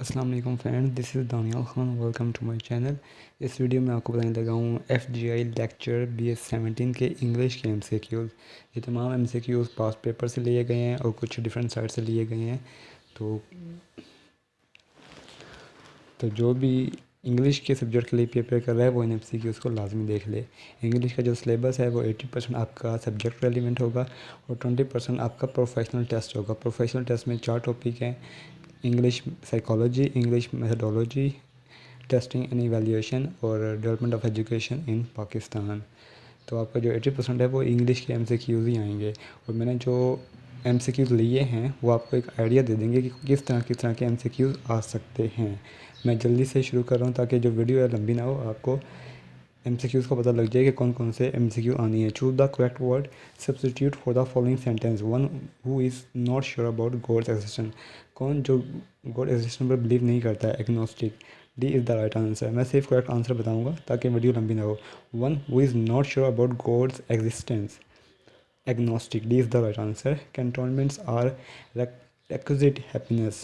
अस्सलाम वालेकुम friend, this is Daniyal Khan. Welcome to my channel. इस वीडियो में आपको बताने लगा हूँ FGI लेक्चर BS17 के इंग्लिश के MCQs। ये तमाम MCQs पास पेपर से लिए गए हैं और कुछ डिफरेंट साइट से लिए गए हैं। तो जो भी इंग्लिश के सब्जेक्ट के लिए प्रिपेयर कर रहा है वो इन MCQs को लाजमी देख ले। इंग्लिश का जो सिलेबस है वो 80% आपका सब्जेक्ट रेलिवेंट होगा और 20% आपका प्रोफेशनल टेस्ट होगा। प्रोफेशनल टेस्ट में 4 टॉपिक हैं: English psychology, English methodology, testing and evaluation और development of education in Pakistan. तो आपका जो 80% है वो इंग्लिश के MCQs ही आएंगे। और मैंने जो MCQs लिए हैं वो आपको एक आइडिया दे देंगे कि किस तरह के MCQs आ सकते हैं। मैं जल्दी से शुरू कर रहा हूँ ताकि जो वीडियो है लंबी ना हो, आपको MCQs का पता लग जाए कि कौन कौन से MCQ आनी है। Choose the correct word, substitute for the following sentence. One who is not sure about God's existence. कौन जो गॉड एग्जिस्टेंस पर बिलीव नहीं करता है, agnostic. D is the right answer. मैं सिर्फ करेक्ट आंसर बताऊंगा ताकि वीडियो लंबी ना हो। One who is not sure about God's existence, agnostic. D is the right answer. Cantonments are requisite happiness.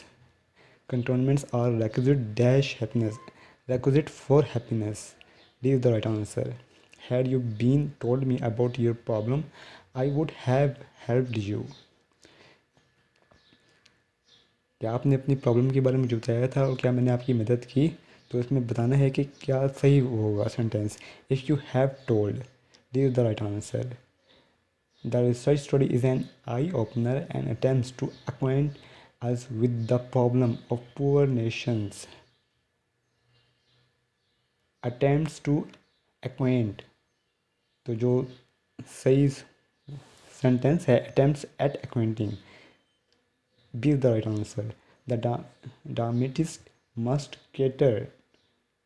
Cantonments are requisite dash happiness, requisite for happiness. D is the right answer. Had you been told me about your problem, I would have helped you. क्या आपने अपनी problem के बारे में मुझे बताया था और क्या मैंने आपकी मदद की? तो इसमें बताना है कि क्या सही होगा sentence. If you have told, D is the right answer. The research study is an eye-opener and attempts to acquaint us with the problem of poor nations. Attempts to acquaint. तो जो सही सेंटेंस है attempts at acquainting. B is the right answer. The dramatist must cater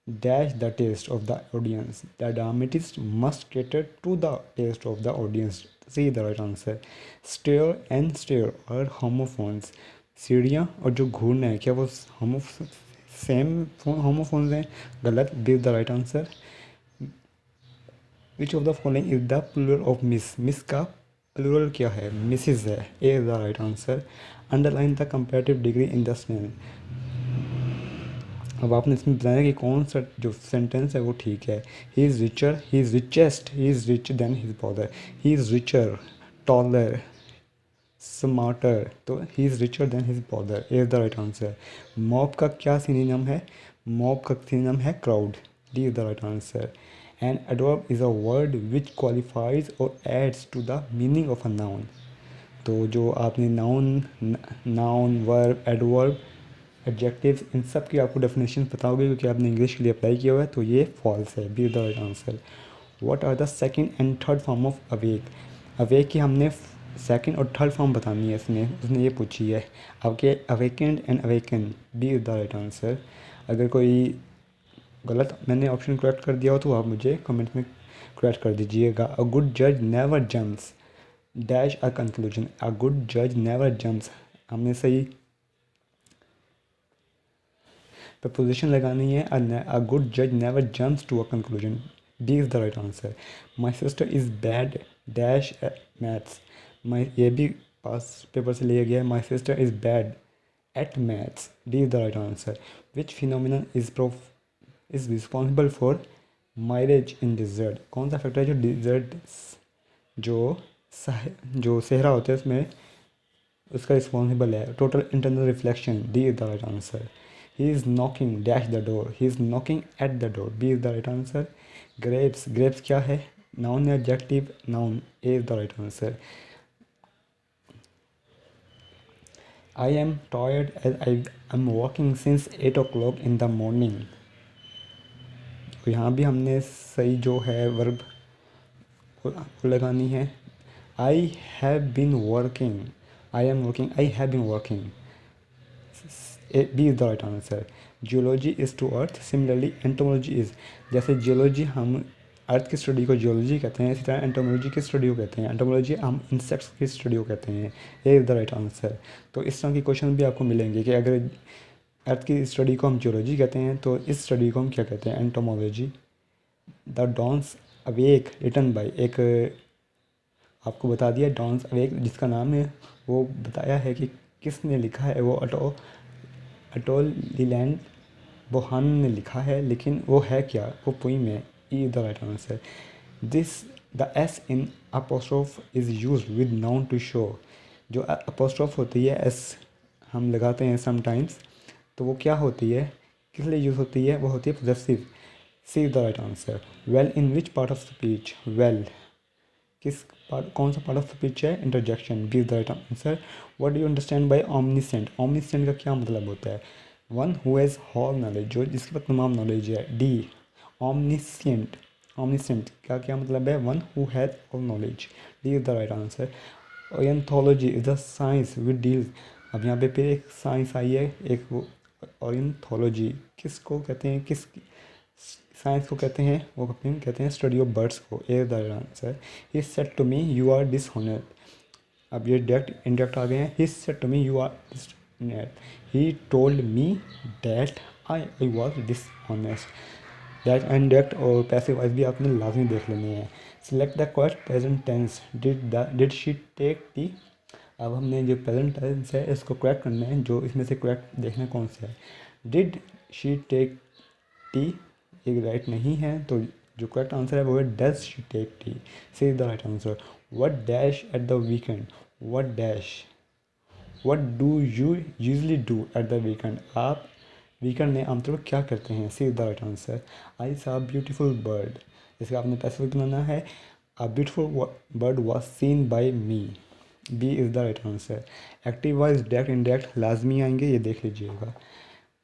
dash the taste of the audience. The dramatist must cater to the taste of the audience. See the right answer. Stair and stair are homophones. सीढ़ियाँ और जो घूरना है क्या वो same homophones हैं? गलत. B is the right answer. Which of the following is the plural of miss? Miss का plural क्या है? Misses है. A is the right answer. Underline the comparative degree in the sentence. अब आपने इसमें बताया कि कौन सा जो सेंटेंस है वो ठीक है। He is richer, he is richest, he is rich than his father. He is richer, taller, smarter, तो he is richer than his father is the right answer. Mob का क्या सिनोनिम है? मॉब का synonym है crowd. D is the right answer. An adverb is a word which qualifies और adds to the meaning of a noun. तो जो आपने noun, verb, adverb, adjectives, इन सब की आपको डेफिनेशन पता होगी क्योंकि आपने इंग्लिश के लिए अप्लाई किया हुआ है, तो ये फॉल्स है। B the right answer. What are the second and third form of awake? Awake की हमने सेकंड और थर्ड फॉर्म बतानी है इसमें, उसने ये पूछी है। आपके awakened and awaken, B is the right answer. अगर कोई गलत मैंने ऑप्शन करेक्ट कर दिया हो तो आप मुझे कमेंट में करेक्ट कर दीजिएगा। अ गुड जज never jumps dash a conclusion. A good जज नेवर जम्प्स, हमने सही प्रपोजिशन लगानी है। अ गुड जज never jumps to a conclusion. B is the right answer. My sister is bad dash maths. ये भी पास पेपर से लिया गया है। My sister is bad at maths. D is the right answer. Which phenomenon is responsible for mirage in desert? कौन सा factor है जो डिजर्ट जो सहरा होता है उसमें उसका रिस्पॉन्सिबल है? Total internal reflection. D is the right answer. He is knocking dash the door. He is knocking at the door. B is the right answer. Grapes. Grapes क्या है? Noun या adjective? Noun. A is the right answer. I am tired as I am working since 8 o'clock in the morning. तो यहाँ भी हमने सही जो है वर्ब को लगानी है। I have been working. I am working. I have been working. B is the right answer. Geology is to earth, similarly entomology is. जैसे जियोलॉजी हम अर्थ की स्टडी को जियोलॉजी कहते हैं, इसी तरह एंटोमोलॉजी की स्टडी को कहते हैं। एंटोमोलॉजी हम इंसेक्ट्स की स्टडी को कहते हैं। ए इज़ द राइट आंसर। तो इस तरह के क्वेश्चन भी आपको मिलेंगे कि अगर अर्थ की स्टडी को हम जियोलॉजी कहते हैं तो इस स्टडी को हम क्या कहते हैं? Entomology. The dawn's awake written by, एक आपको बता दिया डॉन्स अवेक जिसका नाम है वो बताया है कि किसने लिखा है, वो अटोल लीलैंड बोहान ने लिखा है, लेकिन वो है क्या, वो पोइम है। E is the right answer. This the S in apostrophe is use with noun to show. जो अपोस्ट्रोफ होती है, एस हम लगाते हैं समटाइम्स, तो वो क्या होती है, किस लिए यूज़ होती है, वो होती है possessive. C is the right answer. Well in which part of speech, well किस पार्ट, कौन सा पार्ट ऑफ स्पीच है, interjection. B is the right answer. What do you understand by omniscient, omniscient का क्या मतलब होता है, one who has all knowledge, जो जिसके पास तमाम नॉलेज है। डी ऑमनिसेंट, ऑमनिसेंट का क्या मतलब है, one who has all knowledge. D is the right answer. Ornithology is the science which deals, अब यहाँ पे फिर एक साइंस आई है, एक वो ओरिएंटोलॉजी किसको कहते हैं, किस साइंस को कहते हैं, वो कहते हैं स्टडी ऑफ बर्ड्स को। A the answer. He said to me you are dishonest, अब ये डायरेक्ट इनडायरेक्ट आ गए हैं। He said to me you are dishonest, he told me that I was dishonest. Direct indirect और passive voice भी आपने लाजमी देख लेने हैं। Select the correct present tense, did she take tea. अब हमने जो प्रेजेंट टेंस है इसको करेक्ट करना है, जो इसमें से करेक्ट देखना कौन सा है। डिड शी टेक टी एक राइट नहीं है, तो जो करेक्ट आंसर है वो है does she take tea. C is the right answer. What dash at the weekend, what dash, what do you usually do at the weekend, आप weekend में आमतौर पर क्या करते हैं। C is the right answer. I saw beautiful bird, इसका आपने passive बनाना है। A beautiful bird was scene by me. B is the right answer. Active voice direct indirect लाजमी आएंगे, ये देख लीजिएगा।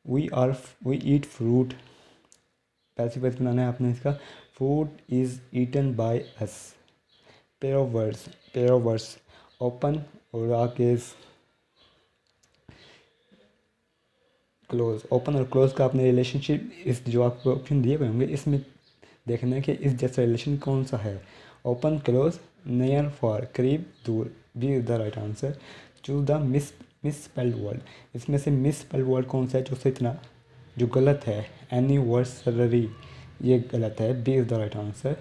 We eat fruit, passive voice बनाना है आपने इसका। Food is eaten by us. Pair of words, pair of words open और आकेज क्लोज। ओपन और क्लोज का आपने रिलेशनशिप, इस जो आपको ऑप्शन दिए हुए होंगे इसमें देखना है कि इस जैसा रिलेशन कौन सा है। ओपन क्लोज, नियर फॉर करीब दूर। B is the right answer. Choose the misspelled word, इसमें से मिस स्पेल्ड वर्ड कौन सा है जो से इतना जो गलत है। एनिवर्सरी ये गलत है। B is the right answer.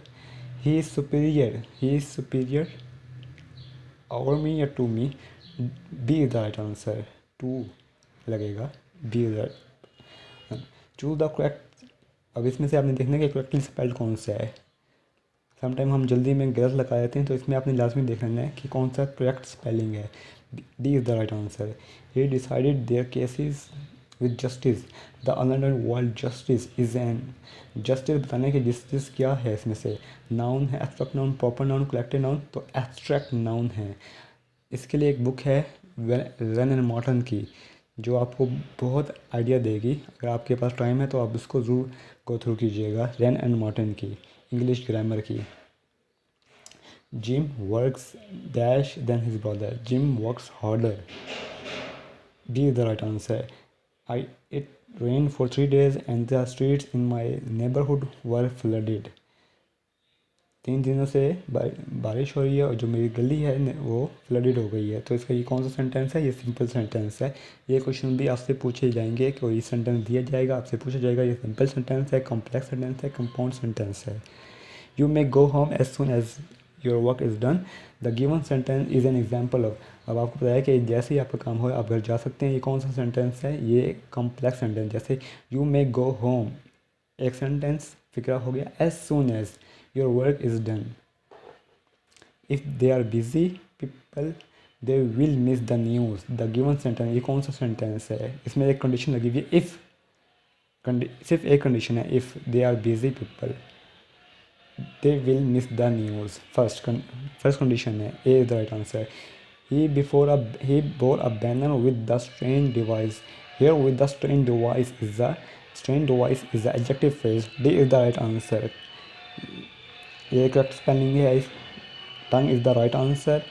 He is superior, he is superior और मी या to me. B is the right answer. To लगेगा। B is the. Choose the correct, अब इसमें से आपने देखना है कि करेक्टली स्पेल्ड कौन सा है। समटाइम हम जल्दी में गलत लगा देते हैं, तो इसमें आपने लाजमी देख लेना है कि कौन सा करेक्ट स्पेलिंग है। D is the right answer. He decided their cases with justice, the another word justice is an. Justice बताने की जस्टिस क्या है, इसमें से नाउन है, abstract noun, proper noun, collective noun, तो एब्स्ट्रैक्ट नाउन है। इसके लिए एक बुक है रन एंड मॉर्टन की, जो आपको बहुत आइडिया देगी। अगर आपके पास टाइम है तो आप उसको ज़रूर गो थ्रू कीजिएगा, रन एंड मॉर्टन की, इंग्लिश ग्रामर की। Jim works dash than his brother, Jim works harder. B is the right answer. I it rain for 3 days and the streets in my neighbourhood were flooded. 3 दिनों से बारिश हो रही है और जो मेरी गली है वो फ्लडेड हो गई है। तो इसका ये कौन सा सेंटेंस है, ये सिंपल सेंटेंस है। ये क्वेश्चन भी आपसे पूछे जाएंगे, कोई सेंटेंस दिया जाएगा, आपसे पूछा जाएगा ये सिंपल सेंटेंस है, कॉम्प्लेक्स सेंटेंस है, कंपाउंड सेंटेंस है। You may go home as soon as your work is done, the given sentence is an example of. अब आपको पता है कि जैसे ही आपका काम हो आप घर जा सकते हैं। ये कौन सा सेंटेंस है, ये कॉम्प्लेक्स सेंटेंस। जैसे यू मे गो होम, एक सेंटेंस फिक्रा हो गया, as soon as your work is done. If they are busy people they will miss the news, the given sentence. ये कौन सा सेंटेंस है, इसमें एक कंडीशन लगी हुई है, इफ़, सिर्फ एक कंडीशन है, if they are busy people they will miss the news। first condition है, A is the right answer। he bore a banner with the strange device, here with the strange device is the adjective phrase। D is the right answer। ये correct spelling है। टंग is the right answer,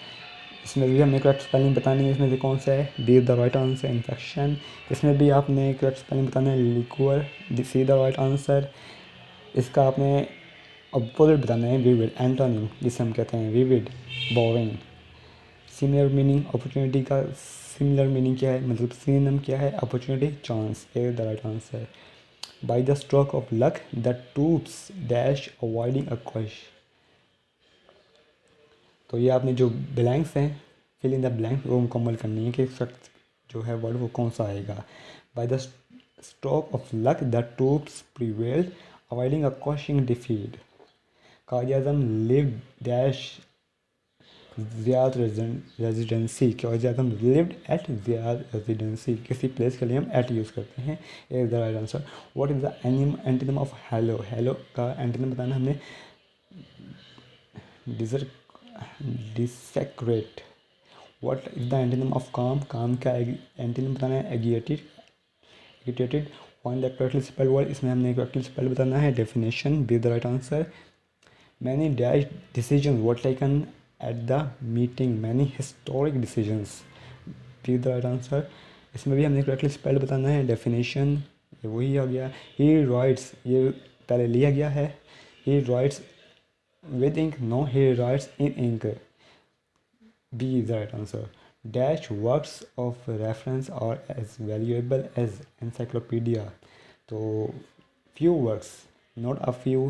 इसमें भी हमें correct spelling बतानी है। इसमें से कौन सा है, B is the right answer. Infection, इसमें भी आपने करेक्ट स्पेलिंग बताना है। Liquor, C the right answer. इसका आपने अपोजिट बताना है, विविड, एंटोनिम जिसे हम कहते हैं vivid, boring. Similar meaning, opportunity का सिमिलर मीनिंग क्या है, मतलब सिनोनिम क्या है, opportunity, chance. A the right answer. By the stroke of luck the troops dash avoiding a crush. तो ये आपने जो ब्लैंक्स हैं, फिल इन द ब्लैंक, वो मुकम्मल करनी है कि जो है वर्ड वो कौन सा आएगा। By the stroke of luck, the troops prevailed, avoiding a crushing defeat. Qaid-e-Azam lived dash Ziarat residency, Qaid-e-Azam lived at Ziarat residency. किसी प्लेस के लिए हम एट यूज़ करते हैं. Is the right answer. What is the antonym of hallow? Hallow का antonym बताना हमने desecrate. What is the antonym of calm? Calm का एंटोनिम बताना है agitated. Find the correctly spelled word. इसमें हमने करेक्टली स्पेल्ड बताना है. Definition. B the right answer. Many dash decision were taken at the meeting. Many historic decisions. B the right answer. इसमें भी हमने करेक्टली स्पेल्ड बताना है. डेफिनेशन ये वही आ गया. ही राइट्स, ये पहले लिया गया है. ही rights with ink. No, he writes in ink. B is the right answer. Dash works of reference are as valuable as encyclopedia. तो few works, not a few.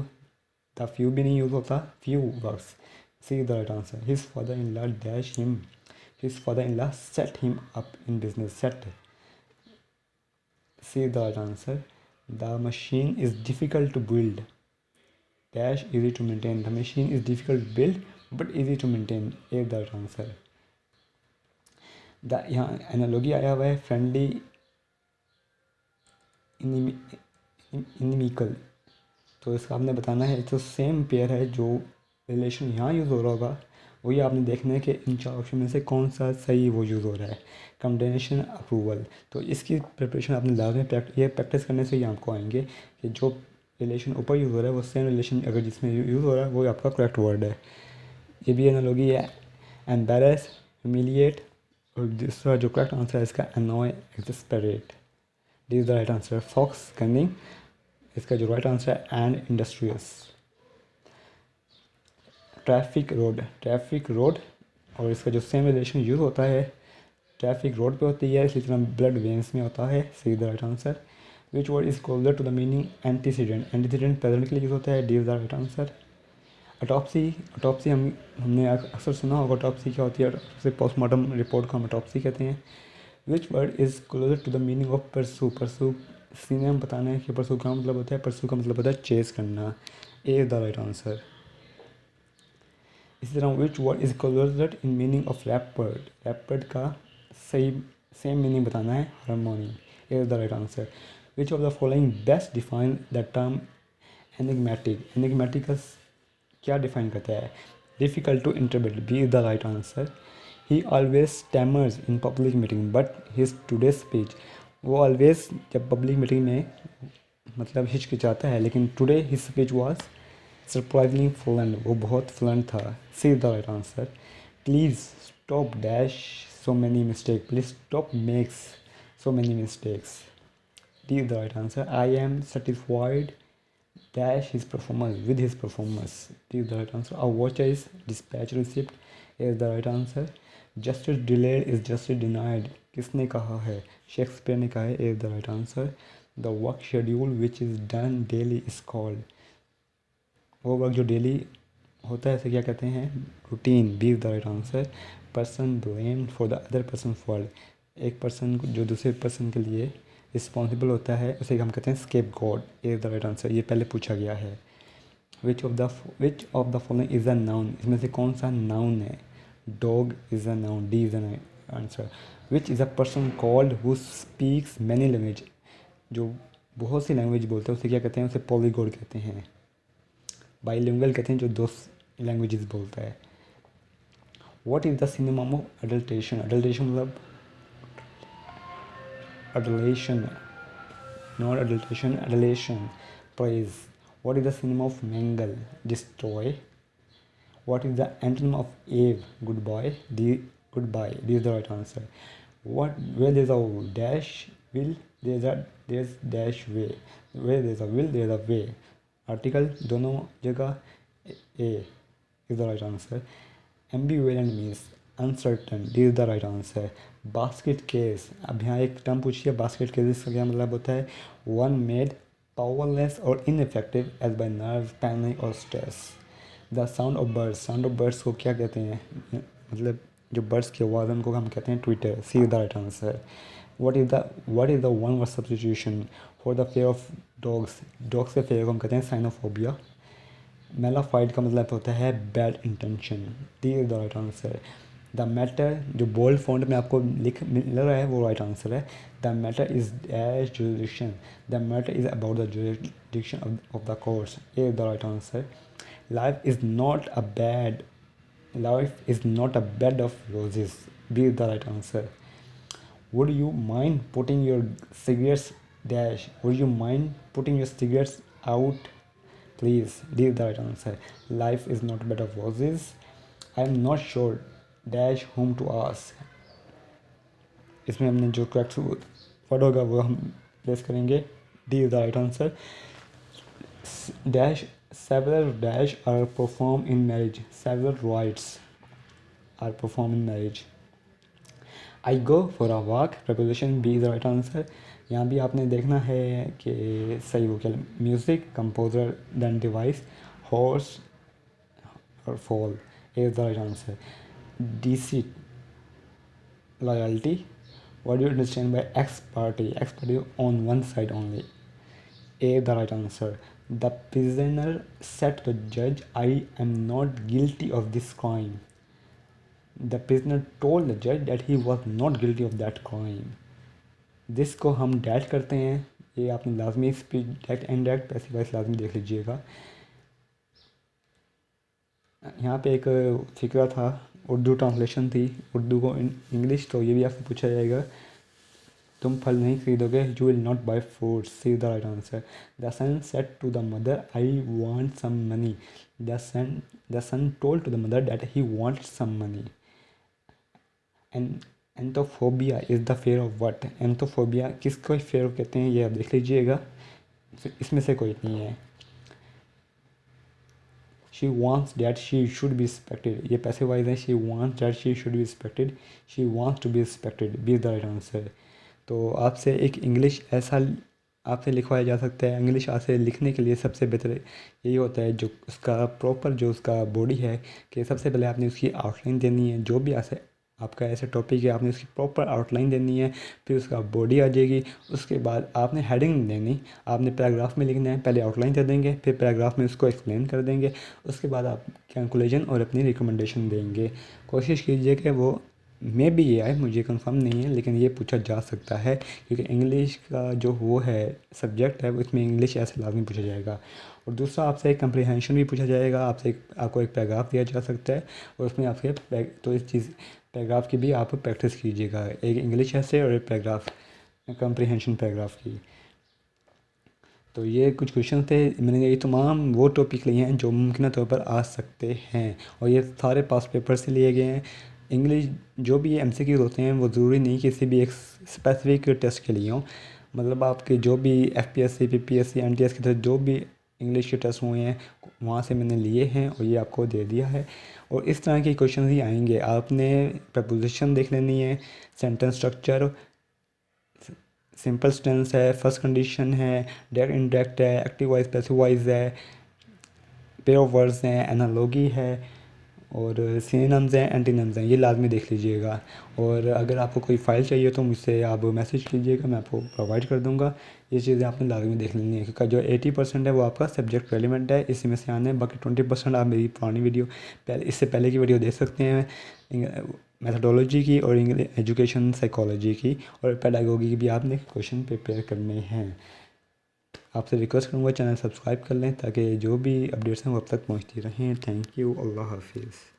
The few भी नहीं यूज होता. Few works. C is the right answer. His father-in-law dash him. His father-in-law set him up in business. Set. C is the right answer. The machine is difficult to build. Dash easy to maintain. The machine is difficult to build but easy to maintain. A is the right answer. The यहाँ analogy आया हुआ है. Friendly inimical. तो इसका आपने बताना है. तो सेम पेयर है. जो रिलेशन यहाँ यूज़ हो रहा होगा वही आपने देखना है कि इन चार ऑप्शन में से कौन सा सही वो यूज़ हो रहा है. कंडेनेशन अप्रूवल. तो इसकी प्रिपरेशन आपने लाजमी ये प्रैक्टिस करने से ही आपको आएंगे कि जो रिलेशन ऊपर यूज़ हो रहा है वो सेम रिलेशन अगर जिसमें यूज़ हो रहा है वो आपका करेक्ट वर्ड है. ये भी एनालॉजी है. Embarrass, humiliate. और दूसरा जो करेक्ट आंसर है इसका annoy, exasperate. This is the right answer. Fox, cunning. इसका जो राइट आंसर है ant industrious. Traffic road. Traffic road और इसका जो सेम रिलेशन यूज़ होता है ट्रैफिक रोड पे होती है, इसी तरह ब्लड वेन्स में होता है. C the right answer. Which word is closer to the meaning antecedent. Antecedent present के लिए यूज़ होता है. D is the right answer. Autopsy. Autopsy हमने अक्सर सुना होगा. अटॉप्सी क्या होती है? अटॉप्सी पोस्टमार्टम रिपोर्ट को हम अटॉप्सी कहते हैं. Which word is closer to the meaning of pursue. Pursue सी ने हम बताना है कि परसू का मतलब होता है. परसू का मतलब होता है चेस करना. A is the right answer. इसी तरह which word is closer in meaning of rapport. Rapport का सही सेम मीनिंग बताना है. Harmony. A is the right answer. Which of the following best define the term enigmatic. Enigmatic का क्या define करता है? Difficult to interpret. B is the right answer. He always stammers in public meeting but his today speech. वो always जब public meeting में मतलब हिचकिचाता है लेकिन today his speech was surprisingly fluent. वो बहुत फ्लुएंट था. C is the right answer. Please stop dash so many mistake. Please stop makes so many mistakes. D is the right answer. I am satisfied dash his performance with his performance. D is the right answer. A voucher is dispatch receipt. A is the right answer. Justice delayed is justice denied. किसने कहा है? Shakespeare ने कहा है. A is the right answer. The work schedule which is done daily is called. वो work जो daily होता है इसे क्या कहते हैं? Routine. B is the right answer. Person blamed for the other person's fault. एक पर्सन जो दूसरे पर्सन के लिए रिस्पॉन्सिबल होता है उसे हम कहते हैं scapegoat. A is the right answer. ये पहले पूछा गया है. Which of the following is a noun. इसमें से कौन सा नाउन है? Dog is a noun. D is the right answer. Which is a person called who speaks many language. जो बहुत सी लैंग्वेज बोलते हैं उसे क्या कहते हैं? उसे पॉलीगॉट कहते हैं. बाईलिंगुअल कहते हैं जो दो लैंग्वेजेस बोलता है. What is the synonym of adulteration. Adulteration मतलब adulation, not adulteration, adulation. Praise. What is the synonym of mangle? Destroy. What is the antonym of Eve? Goodbye. Goodbye. This is the right answer. Where there is a dash will, there's dash way. Where there is a will, there is a way. Article दोनों जगह A is the right answer. Ambivalent means uncertain. D is the right answer. Basket case. अब यहाँ एक term पूछिए basket case. इसका क्या मतलब होता है? वन मेड पावरलेस और ineffective as by nerve, panic और stress. The sound of birds. Sound of birds को क्या कहते हैं? मतलब जो बर्ड्स की आवाज़ उनको हम कहते हैं twitter. C is the right answer. what is the one word substitution for the fear of dogs? Dogs के fear को हम कहते हैं साइनोफोबिया। मेलाफाइड का मतलब होता है bad intention. D is the right answer. The matter जो बोल्ड फॉन्ट में आपको लिख मिल रहा है वो राइट आंसर है। The matter is as jurisdiction. The matter is about the jurisdiction of the courts. A is the right answer. Life is not a bad life is not a bed of roses. B is the right answer. Would you mind putting your cigarettes dash? Would you mind putting your cigarettes out? Please, this is the right answer. Life is not a bed of roses. I am not sure dash whom to ask. इसमें हमने जो correct word होगा वो हम place करेंगे। D is the right answer. Dash several dash are performed in marriage. Several rites are performed in marriage. I go for a walk. Preposition B is the right answer. यहाँ भी आपने देखना है कि सही वो क्या music composer then device horse और fall. A is the right answer. Deceit loyalty. What do you understand by ex parte on one side only. A the right answer. The prisoner said to the जज I am not guilty of this crime. The prisoner told the judge that he was not guilty of that crime. This को हम that करते हैं। ये आपने लाजमी speech direct indirect passive voice लाजमी देख लीजिएगा। यहाँ पे एक फिक्रा था, उर्दू ट्रांसलेशन थी उर्दू को इंग्लिश, तो ये भी आपसे पूछा जाएगा। तुम फल नहीं खरीदोगे, you will not buy fruits. C the right answer. The son said to the mother I want some money. The son told to the mother that he want some money. Anthophobia is the fear of what. Anthophobia किसको fear कहते हैं ये आप देख लीजिएगा, इसमें से कोई नहीं है। She wants that she should be respected, ये पैसे वाइज है। She wants that she should be respected, she wants to be respected. B is the right answer. तो आपसे एक इंग्लिश ऐसा आपसे लिखवाया जा सकता है। इंग्लिश आपसे लिखने के लिए सबसे बेहतर यही होता है जो उसका प्रॉपर जो उसका बॉडी है, कि सबसे पहले आपने उसकी आउटलाइन देनी है। जो भी आपका ऐसा टॉपिक है आपने उसकी प्रॉपर आउटलाइन देनी है, फिर उसका बॉडी आ जाएगी। उसके बाद आपने हेडिंग नहीं देनी, आपने पैराग्राफ में लिखना है। पहले आउटलाइन दे देंगे, फिर पैराग्राफ में उसको एक्सप्लेन कर देंगे। उसके बाद आप कंक्लूजन और अपनी रिकमेंडेशन देंगे। कोशिश कीजिए कि वो मे भी ये आए, मुझे कंफर्म नहीं है, लेकिन ये पूछा जा सकता है क्योंकि इंग्लिश का जो वो है सब्जेक्ट है उसमें इंग्लिश ऐसे लाजमी पूछा जाएगा। और दूसरा आपसे एक कंप्रीहेंशन भी पूछा जाएगा। आपको एक पैराग्राफ दिया जा सकता है और उसमें आपके तो इस चीज़ पैराग्राफ की भी आप प्रैक्टिस कीजिएगा, एक इंग्लिश ऐसे और एक पैराग्राफ कंप्रीहेंशन पैराग्राफ की। तो ये कुछ क्वेश्चन थे। मैंने ये तमाम वो टॉपिक लिए हैं जो मुमकिन तौर पर आ सकते हैं और ये सारे पास पेपर से लिए गए हैं। इंग्लिश जो भी MCQ होते हैं वो ज़रूरी नहीं किसी भी एक स्पेसिफिक टेस्ट के लिए हों। मतलब आपके जो भी FPSC PPSC NTS के तहत जो भी इंग्लिश के टेस्ट हुए हैं वहाँ से मैंने लिए हैं और ये आपको दे दिया है। और इस तरह के क्वेश्चन ही आएंगे। आपने प्रपोजिशन देख लेनी है, सेंटेंस स्ट्रक्चर, सिंपल टेंस है, फर्स्ट कंडीशन है, डायरेक्ट इनडायरेक्ट है, एक्टिव वॉइस पैसिव वॉइस है, पेयर ऑफ वर्ड्स हैं, एनालॉगी है और सिनोनिम्स हैं, एंटीनिम्स हैं। ये लाजमी देख लीजिएगा। और अगर आपको कोई फ़ाइल चाहिए तो मुझसे आप मैसेज कीजिएगा, मैं आपको प्रोवाइड कर दूंगा। ये चीज़ें आपने लाजमी देख लेनी है क्योंकि जो 80% है वो आपका सब्जेक्ट रेलिवेंट है, इसी में से आने हैं। बाकी 20% आप मेरी पुरानी वीडियो इससे पहले की वीडियो देख सकते हैं मैथडोलॉजी की और इंग्लिश एजुकेशन साइकोलॉजी की और पेडागोगी की भी आपने क्वेश्चन प्रिपेयर करने हैं। आपसे रिक्वेस्ट करूँगा चैनल सब्सक्राइब कर लें ताकि जो भी अपडेट्स हैं वो अब तक पहुँचती रहें। Thank you. अल्लाह हाफिज़।